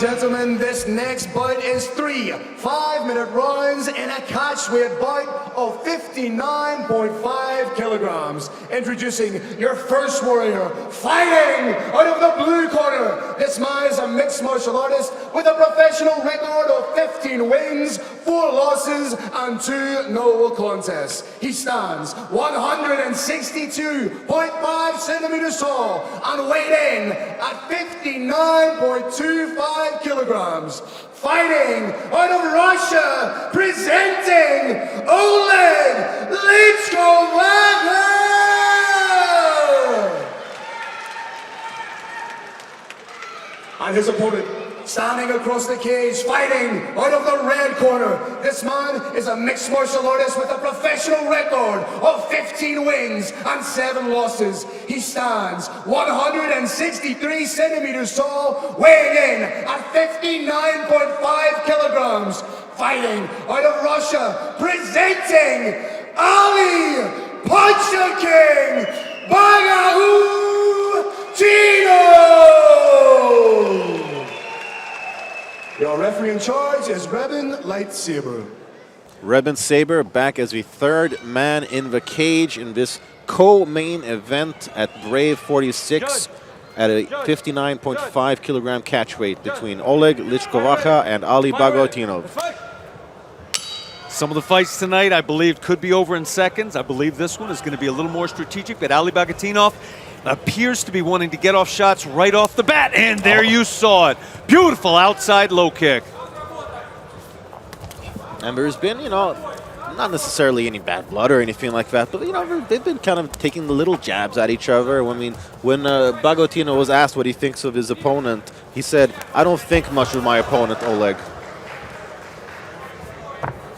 gentlemen, this next bout is 3 5-minute rounds in a catchweight bout of 59.5 kilograms. Introducing your first warrior, fighting out of the blue corner. This man is a mixed martial artist with a professional record of 15 wins, 4 losses, and 2 no contests. He stands 162.5 centimeters tall and weighed in at 59.25 kilograms. Fighting out of Russia, presenting Oleg Lichkovakha! And his opponent, standing across the cage, fighting out of the red corner. This man is a mixed martial artist with a professional record of 15 wins and 7 losses. He stands 163 centimeters tall, weighing in at 59.5 kilograms. Fighting out of Russia, presenting Ali Puncher King Bagautinov! Your referee in charge is Rebin Lightsaber. Rebin Saber back as the third man in the cage in this co-main event at Brave 46 at a 59.5 kilogram catch weight between Oleg Lichkovakha and Ali Bagautinov. Some of the fights tonight I believe could be over in seconds. I believe this one is going to be a little more strategic, but Ali Bagautinov appears to be wanting to get off shots right off the bat, and there you saw it. Beautiful outside low kick. And there's been, you know, not necessarily any bad blood or anything like that, but, you know, they've been kind of taking the little jabs at each other. I mean, when Bagautinov was asked what he thinks of his opponent, he said, "I don't think much of my opponent, Oleg."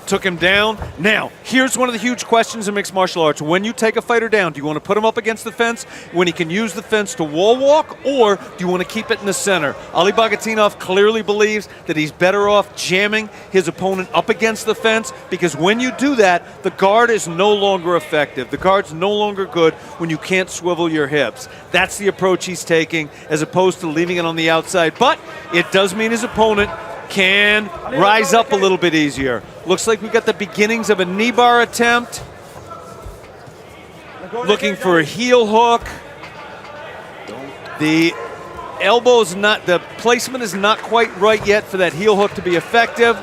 Took him down. Now, here's one of the huge questions in mixed martial arts. When you take a fighter down, do you want to put him up against the fence when he can use the fence to wall walk, or do you want to keep it in the center? Ali Bagautinov clearly believes that he's better off jamming his opponent up against the fence, because when you do that, the guard is no longer effective. The guard's no longer good when you can't swivel your hips. That's the approach he's taking, as opposed to leaving it on the outside. But it does mean his opponent can rise up a little bit easier. Looks like we got the beginnings of a knee bar attempt. Looking for a heel hook. The elbow's not, the placement is not quite right yet for that heel hook to be effective.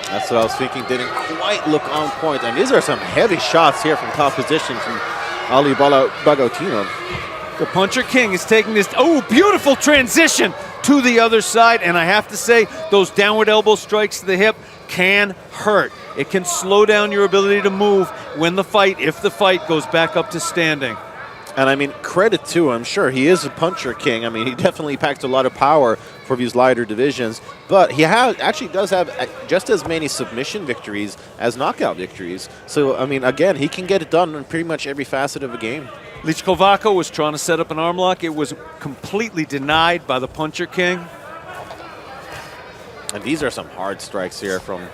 That's what I was thinking, didn't quite look on point. And these are some heavy shots here from top position from Ali Bagautinov. The Puncher King is taking this, oh, beautiful transition to the other side, and I have to say, those downward elbow strikes to the hip can hurt. It can slow down your ability to move when the fight, if the fight goes back up to standing. And I mean, credit to him, sure, he is a Puncher King. I mean, he definitely packs a lot of power for these lighter divisions, but he actually does have just as many submission victories as knockout victories. So, I mean, again, he can get it done in pretty much every facet of the game. Lichkovakha was trying to set up an arm lock. It was completely denied by the Puncher King. And these are some hard strikes here from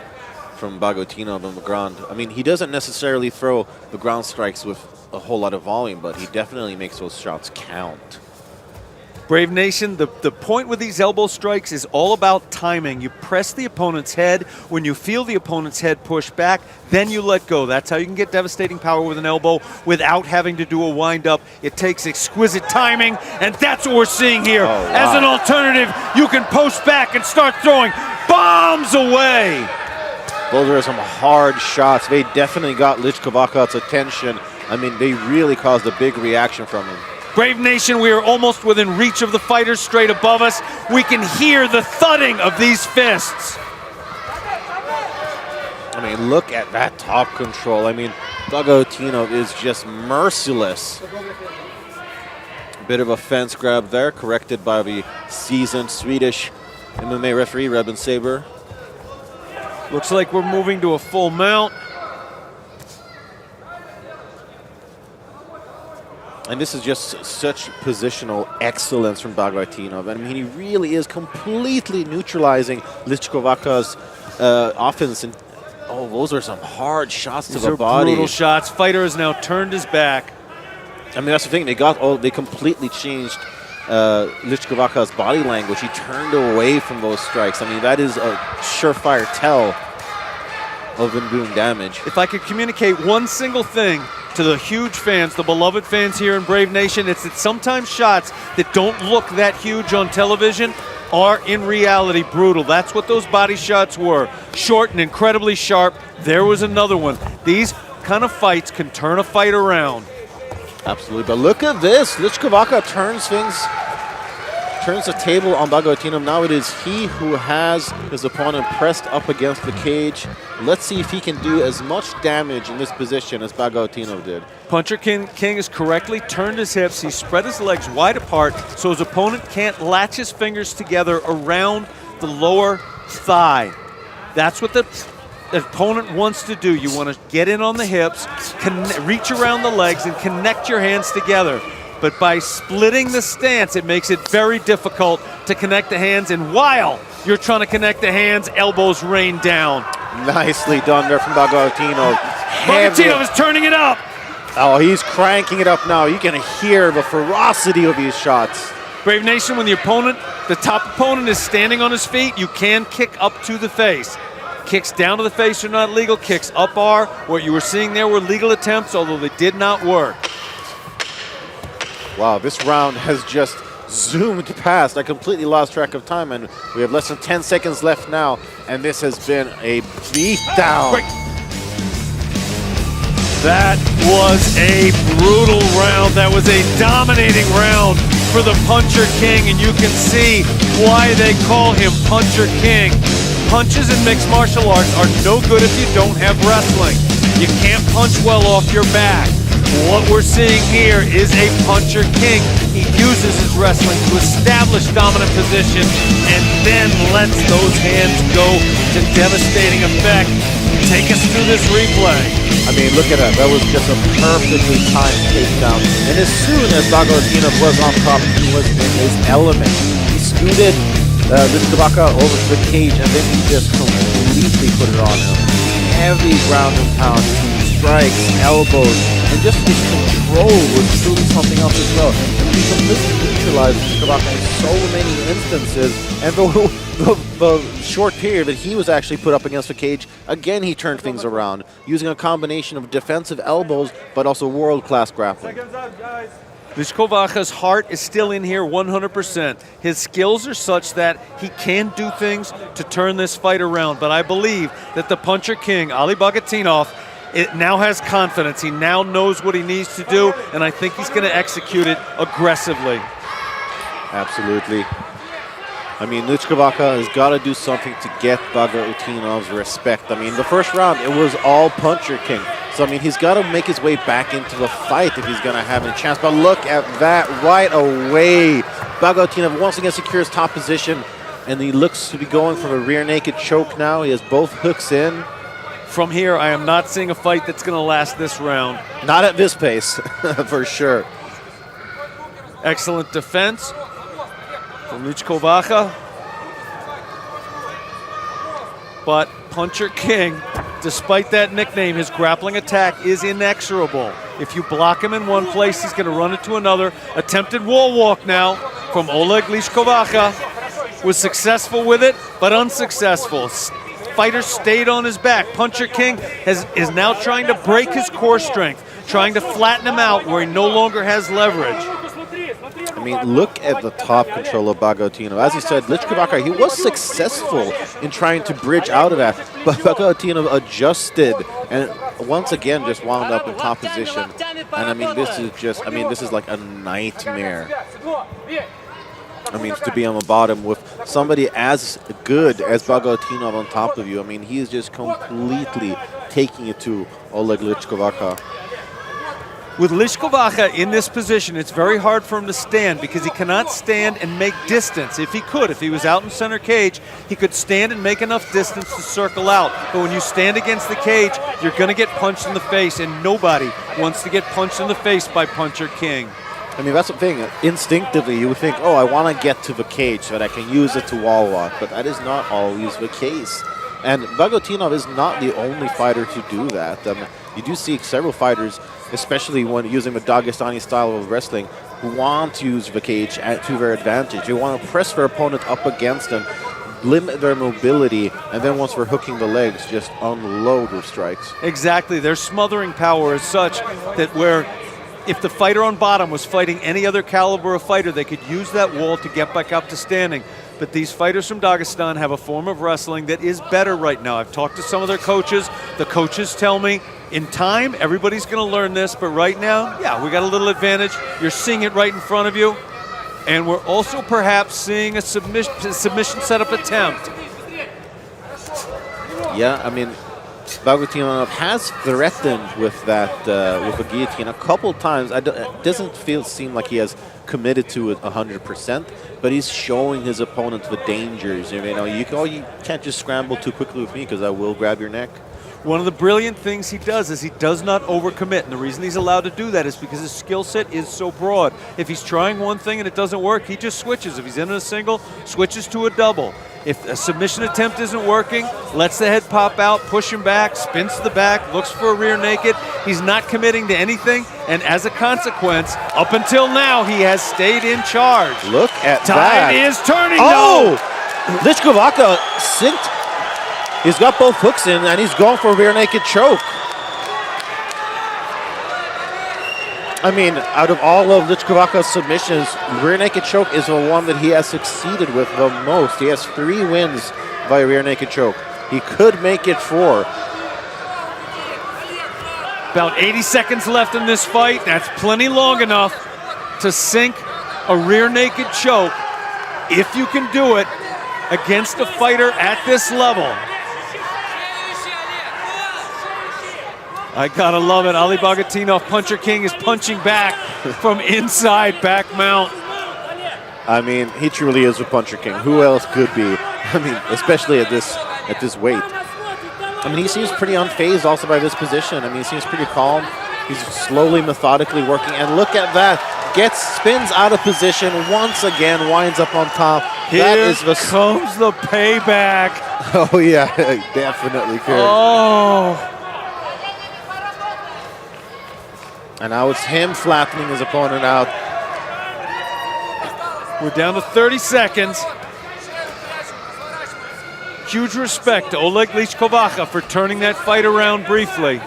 Bagautinov on the ground. I mean, he doesn't necessarily throw the ground strikes with a whole lot of volume, but he definitely makes those shots count. Brave Nation, the point with these elbow strikes is all about timing. You press the opponent's head. When you feel the opponent's head push back, then you let go. That's how you can get devastating power with an elbow without having to do a wind-up. It takes exquisite timing, and that's what we're seeing here. Oh, wow. As an alternative, you can post back and start throwing bombs away. Those are some hard shots. They definitely got Lichkovakha's attention. I mean, they really caused a big reaction from him. Brave Nation, we are almost within reach of the fighters straight above us. We can hear the thudding of these fists. I mean, look at that top control. I mean, Bagautinov is just merciless. Bit of a fence grab there, corrected by the seasoned Swedish MMA referee, Rebin Saber. Looks like we're moving to a full mount. And this is just such positional excellence from Bagautinov. I mean, he really is completely neutralizing Lichkovakha's offense. And oh, those are some hard shots to the body. Brutal shots. Fighter has now turned his back. I mean, that's the thing. They completely changed Lichkovakha's body language. He turned away from those strikes. I mean, that is a surefire tell of him doing damage. If I could communicate one single thing to the huge fans, the beloved fans here in Brave Nation, it's that sometimes shots that don't look that huge on television are in reality brutal. That's what those body shots were. Short and incredibly sharp. There was another one. These kind of fights can turn a fight around. Absolutely, but look at this. Lichkovakha turns the table on Bagautinov. Now it is he who has his opponent pressed up against the cage. Let's see if he can do as much damage in this position as Bagautinov did. Puncher King has correctly turned his hips. He spread his legs wide apart so his opponent can't latch his fingers together around the lower thigh. That's what the opponent wants to do. You want to get in on the hips, reach around the legs, and connect your hands together. But by splitting the stance, it makes it very difficult to connect the hands. And while you're trying to connect the hands, elbows rain down. Nicely done there from Bagautinov. Bagautinov is turning it up. Oh, he's cranking it up now. You can hear the ferocity of these shots. Brave Nation, when the top opponent is standing on his feet, you can kick up to the face. Kicks down to the face are not legal. Kicks up are. What you were seeing there were legal attempts, although they did not work. Wow, this round has just zoomed past. I completely lost track of time, and we have less than 10 seconds left now, and this has been a beatdown. Great. That was a brutal round. That was a dominating round for the Puncher King, and you can see why they call him Puncher King. Punches in mixed martial arts are no good if you don't have wrestling. You can't punch well off your back. What we're seeing here is a Puncher King. He uses his wrestling to establish dominant position and then lets those hands go to devastating effect. Take us through this replay. I mean, look at that. That was just a perfectly timed takedown. And as soon as Bagautinov was on top, he was in his element. He scooted Lichkovakha over to the cage, and then he just completely put it on him. Heavy ground and pound, strikes, elbows, and just his control was truly something else as well. And he completely neutralized Lichkovakha in so many instances. And the short period that he was actually put up against the cage, again he turned things around, using a combination of defensive elbows, but also world-class grappling. Lichkovakha's heart is still in here 100%. His skills are such that he can do things to turn this fight around. But I believe that the Puncher King, Oleg Bagautinov, now has confidence. He now knows what he needs to do, and I think he's going to execute it aggressively. Absolutely. I mean, Lichkovakha has got to do something to get Bagautinov respect. I mean, the first round, it was all Puncher King. So, I mean, he's got to make his way back into the fight if he's going to have any chance. But look at that right away. Bagautinov once again secures top position, and he looks to be going for a rear naked choke now. He has both hooks in. From here, I am not seeing a fight that's going to last this round. Not at this pace, for sure. Excellent defense from Lichkovakha. But Puncher King, despite that nickname, his grappling attack is inexorable. If you block him in one place, he's going to run it to another. Attempted wall walk now from Oleg Lichkovakha. Was successful with it, but unsuccessful. Fighter stayed on his back. Puncher King is now trying to break his core strength, trying to flatten him out where he no longer has leverage. I mean, look at the top control of Bagautinov. As you said, Lichkovakha, he was successful in trying to bridge out of that, but Bagautinov adjusted and once again just wound up in top position. And I mean, this is like a nightmare. I mean, to be on the bottom with somebody as good as Bagautinov on top of you. I mean, he is just completely taking it to Oleg Lichkovakha. With Lichkovakha in this position, it's very hard for him to stand because he cannot stand and make distance. If he could, if he was out in center cage, he could stand and make enough distance to circle out. But when you stand against the cage, you're going to get punched in the face, and nobody wants to get punched in the face by Puncher King. I mean, that's the thing. Instinctively, you would think, oh, I want to get to the cage so that I can use it to wall walk. But that is not always the case. And Bagautinov is not the only fighter to do that. You do see several fighters, especially when using the Dagestani style of wrestling, who want to use the cage to their advantage. They want to press their opponent up against them, limit their mobility, and then once they're hooking the legs, just unload with strikes. Exactly. Their smothering power is such that where if the fighter on bottom was fighting any other caliber of fighter, they could use that wall to get back up to standing. But these fighters from Dagestan have a form of wrestling that is better right now. I've talked to some of their coaches. The coaches tell me in time, everybody's going to learn this, but right now, yeah, we got a little advantage. You're seeing it right in front of you. And we're also perhaps seeing a submission setup attempt. Yeah, I mean, Bagautinov has threatened with that, with a guillotine a couple times. It doesn't seem like he has committed to it 100%, but he's showing his opponent the dangers. You know, you can't just scramble too quickly with me because I will grab your neck. One of the brilliant things he does is he does not overcommit, and the reason he's allowed to do that is because his skill set is so broad. If he's trying one thing and it doesn't work, he just switches. If he's in a single, switches to a double. If a submission attempt isn't working, lets the head pop out, push him back, spins to the back, looks for a rear naked. He's not committing to anything, and as a consequence, up until now, he has stayed in charge. Look at Tide that. is turning, Oh! Lichkovakha synced. He's got both hooks in, and he's going for a rear naked choke. I mean, out of all of Lichkovakha's submissions, rear naked choke is the one that he has succeeded with the most. He has 3 wins by rear naked choke. He could make it 4. About 80 seconds left in this fight. That's plenty long enough to sink a rear naked choke if you can do it against a fighter at this level. I gotta love it. Ali Bagautinov, Puncher King, is punching back from inside back mount. I mean, he truly is a Puncher King. Who else could be? I mean, especially at this weight. I mean, he seems pretty unfazed also by this position. I mean, he seems pretty calm. He's slowly, methodically working. And look at that. Spins out of position once again, winds up on top. Here comes the payback. Oh, yeah, definitely could. Oh. And now it's him flattening his opponent out. We're down to 30 seconds. Huge respect to Oleg Lichkovakha for turning that fight around briefly.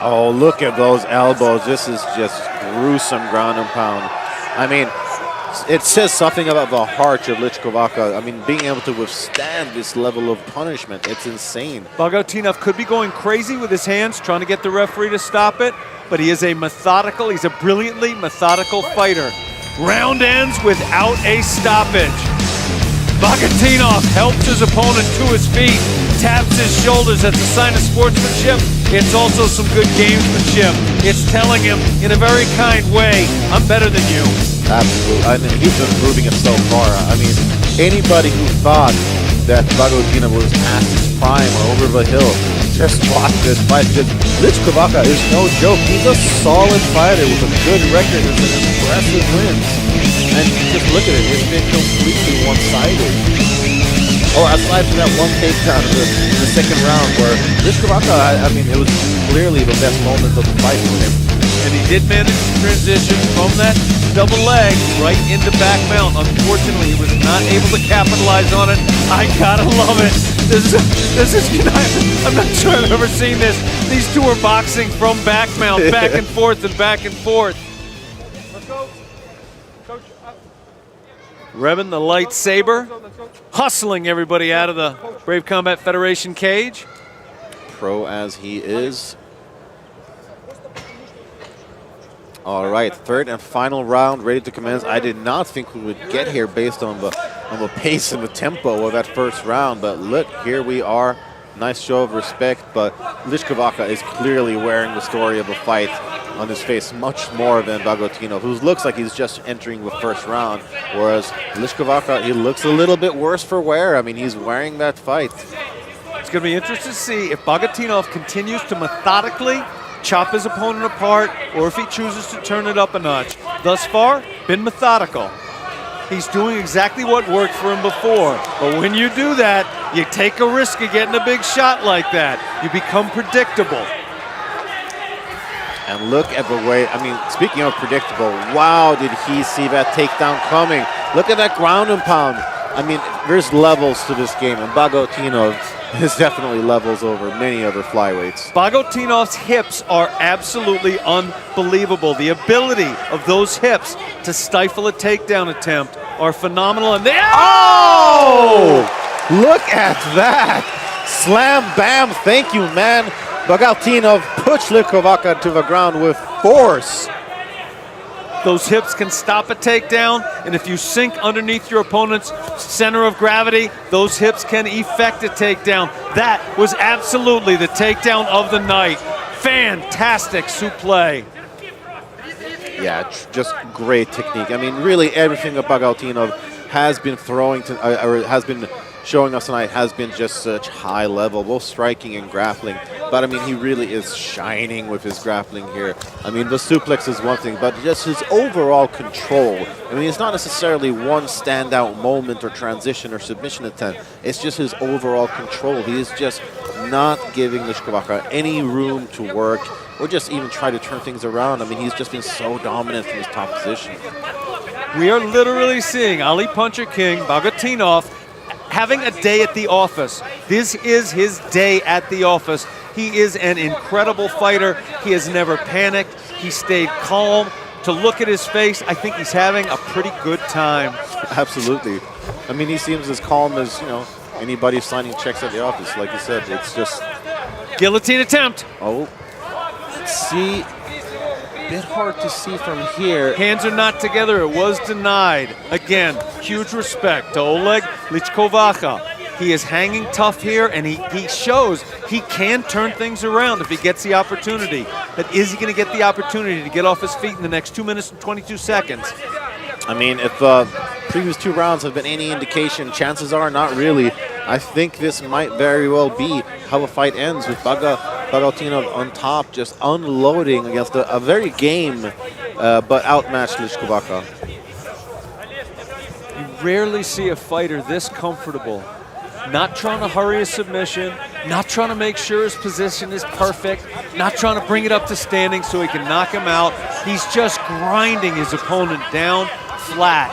Oh, look at those elbows. This is just gruesome ground and pound. I mean, it says something about the heart of Lichkovakha. I mean, being able to withstand this level of punishment, it's insane. Bagautinov could be going crazy with his hands, trying to get the referee to stop it, but he's a brilliantly methodical fighter. Round ends without a stoppage. Bagautinov helps his opponent to his feet, taps his shoulders as a sign of sportsmanship. It's also some good gamesmanship. It's telling him in a very kind way, I'm better than you. Absolutely. I mean, he's been proving it so far. I mean, anybody who thought that Bagautinov was past his prime or over the hill, just watch this fight. Lichkovakha is no joke. He's a solid fighter with a good record and some impressive wins. And just look at it. It's been completely one-sided. Or aside from that one takedown in the second round where Lichkovakha, I mean, it was clearly the best moment of the fight for him. And he did manage to transition from that double leg right into back mount. Unfortunately, he was not able to capitalize on it. I gotta love it. This is I'm not sure I've ever seen this. These two are boxing from back mount, back and forth and back and forth. Let's go. Coach. Revving the lightsaber, hustling everybody out of the Brave Combat Federation cage. Pro as he is. All right, third and final round ready to commence. I did not think we would get here based on the pace and the tempo of that first round, but look, here we are. Nice show of respect, but Lichkovakha is clearly wearing the story of the fight on his face much more than Bagautinov, who looks like he's just entering the first round, whereas Lichkovakha, he looks a little bit worse for wear. I mean, he's wearing that fight. It's going to be interesting to see if Bagautinov continues to methodically chop his opponent apart, or if he chooses to turn it up a notch. Thus far, been methodical. He's doing exactly what worked for him before. But when you do that, you take a risk of getting a big shot like that. You become predictable. And look at the way, I mean, speaking of predictable, wow, did he see that takedown coming? Look at that ground and pound. I mean, there's levels to this game, and Bagautinov is definitely levels over many other flyweights. Bagautinov's hips are absolutely unbelievable. The ability of those hips to stifle a takedown attempt are phenomenal. And oh! Look at that! Slam, bam, thank you, man. Bagautinov puts Lichkovakha to the ground with force. Those hips can stop a takedown, and if you sink underneath your opponent's center of gravity, those hips can effect a takedown. That was absolutely the takedown of the night. Fantastic suplex. Yeah, just great technique. I mean, really everything that Bagautinov has been throwing to, or has been showing us tonight has been just such high level, both striking and grappling. But I mean, he really is shining with his grappling here. I mean, the suplex is one thing, but just his overall control. I mean, it's not necessarily one standout moment or transition or submission attempt. It's just his overall control. He is just not giving Lichkovakha any room to work or just even try to turn things around. I mean, he's just been so dominant from his top position. We are literally seeing Ali Puncher King, Bagautinov, having a day at the office. This is his day at the office. He is an incredible fighter. He has never panicked. He stayed calm. To look at his face, I think he's having a pretty good time. Absolutely. I mean, he seems as calm as, you know, anybody signing checks at the office. Like you said, it's just... Guillotine attempt. Oh. Let's see. Bit hard to see from here. Hands are not together. It was denied. Again, huge respect to Oleg Lichkovakha. He is hanging tough here, and he shows he can turn things around if he gets the opportunity. But is he going to get the opportunity to get off his feet in the next 2 minutes and 22 seconds? I mean, if previous 2 rounds have been any indication, chances are not really. I think this might very well be how the fight ends, with Bagautinov on top, just unloading against a very game but outmatched Lichkovakha. You rarely see a fighter this comfortable. Not trying to hurry a submission, not trying to make sure his position is perfect, not trying to bring it up to standing so he can knock him out. He's just grinding his opponent down flat.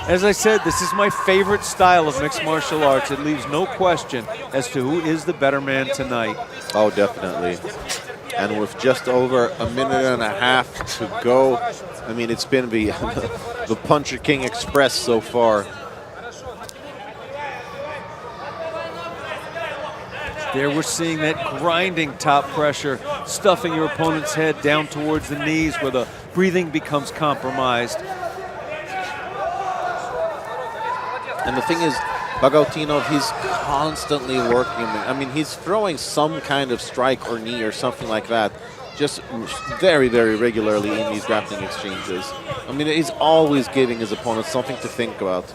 As I said, this is my favorite style of mixed martial arts. It leaves no question as to who is the better man tonight. Oh, definitely. And with just over a minute and a half to go, I mean, it's been the, the Puncher King Express so far. There we're seeing that grinding top pressure, stuffing your opponent's head down towards the knees where the breathing becomes compromised. And the thing is, Bagautinov, he's constantly working. I mean, he's throwing some kind of strike or knee or something like that, just very, very regularly in these grappling exchanges. I mean, he's always giving his opponent something to think about.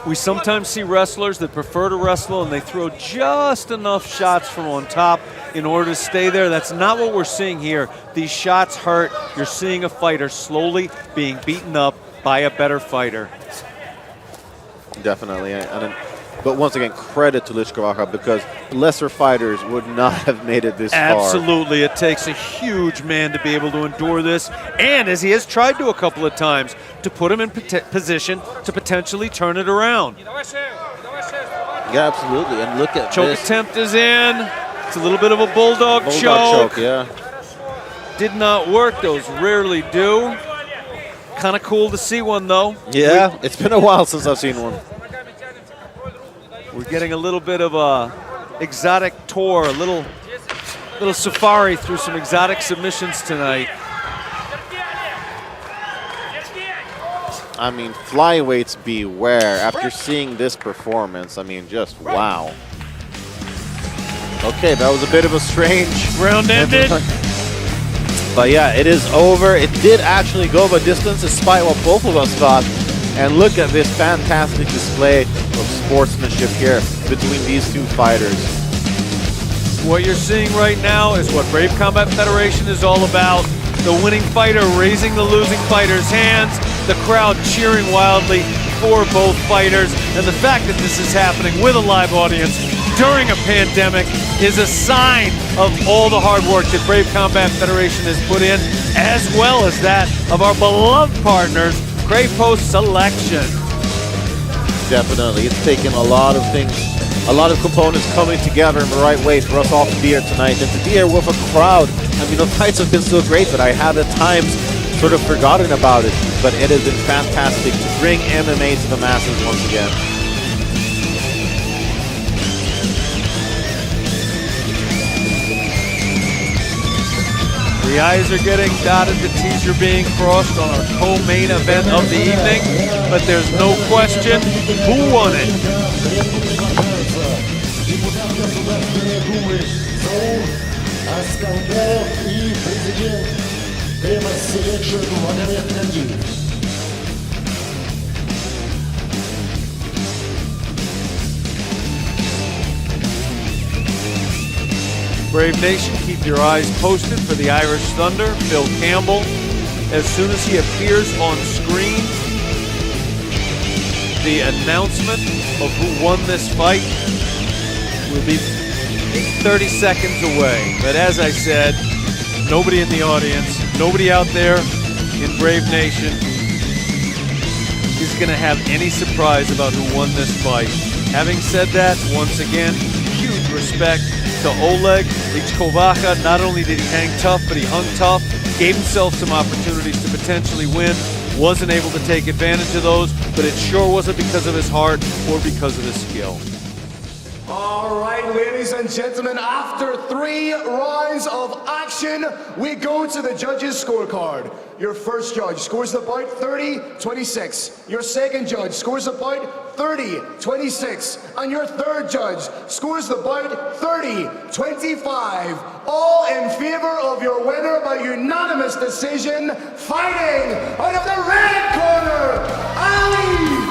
We sometimes see wrestlers that prefer to wrestle and they throw just enough shots from on top in order to stay there. That's not what we're seeing here. These shots hurt. You're seeing a fighter slowly being beaten up by a better fighter. Definitely. But once again, credit to Lichkovakha, because lesser fighters would not have made it this far. Absolutely. It takes a huge man to be able to endure this, and as he has tried to a couple of times, to put him in position to potentially turn it around. Yeah, absolutely. And look at choke this. Attempt is in. It's a little bit of a bulldog choke. Yeah. Did not work. Those rarely do. Kind of cool to see one, though. Yeah, it's been a while since I've seen one. We're getting a little bit of a exotic tour, a little safari through some exotic submissions tonight. I mean, flyweights beware. After seeing this performance, I mean, just wow. Okay, that was a bit of a strange round ended. But yeah, it is over. It did actually go the distance despite what both of us thought. And look at this fantastic display of sportsmanship here between these two fighters. What you're seeing right now is what Brave Combat Federation is all about. The winning fighter raising the losing fighter's hands, the crowd cheering wildly for both fighters, and the fact that this is happening with a live audience during a pandemic is a sign of all the hard work that Brave Combat Federation has put in, as well as that of our beloved partners, Craypost Selection. Definitely. It's taken a lot of things, a lot of components coming together in the right way for us all to be here tonight. And to be here with a crowd. I mean, the fights have been so great that I had at times sort of forgotten about it. But it has been fantastic to bring MMA to the masses once again. The I's are getting dotted, the T's are being crossed on our co-main event of the evening, but there's no question who won it. Brave Nation, keep your eyes posted for the Irish Thunder, Phil Campbell. As soon as he appears on screen, the announcement of who won this fight will be 30 seconds away. But as I said, nobody in the audience, nobody out there in Brave Nation is going to have any surprise about who won this fight. Having said that, once again, huge respect to Oleg Lichkovakha. Not only did he hang tough, but he hung tough, gave himself some opportunities to potentially win, wasn't able to take advantage of those, but it sure wasn't because of his heart or because of his skill. All right, ladies and gentlemen, after 3 rounds of action, we go to the judges' scorecard. Your first judge scores the bout 30-26. Your second judge scores the bout 30-26. And your third judge scores the bout 30-25. All in favor of your winner by unanimous decision, fighting out of the red corner, Ali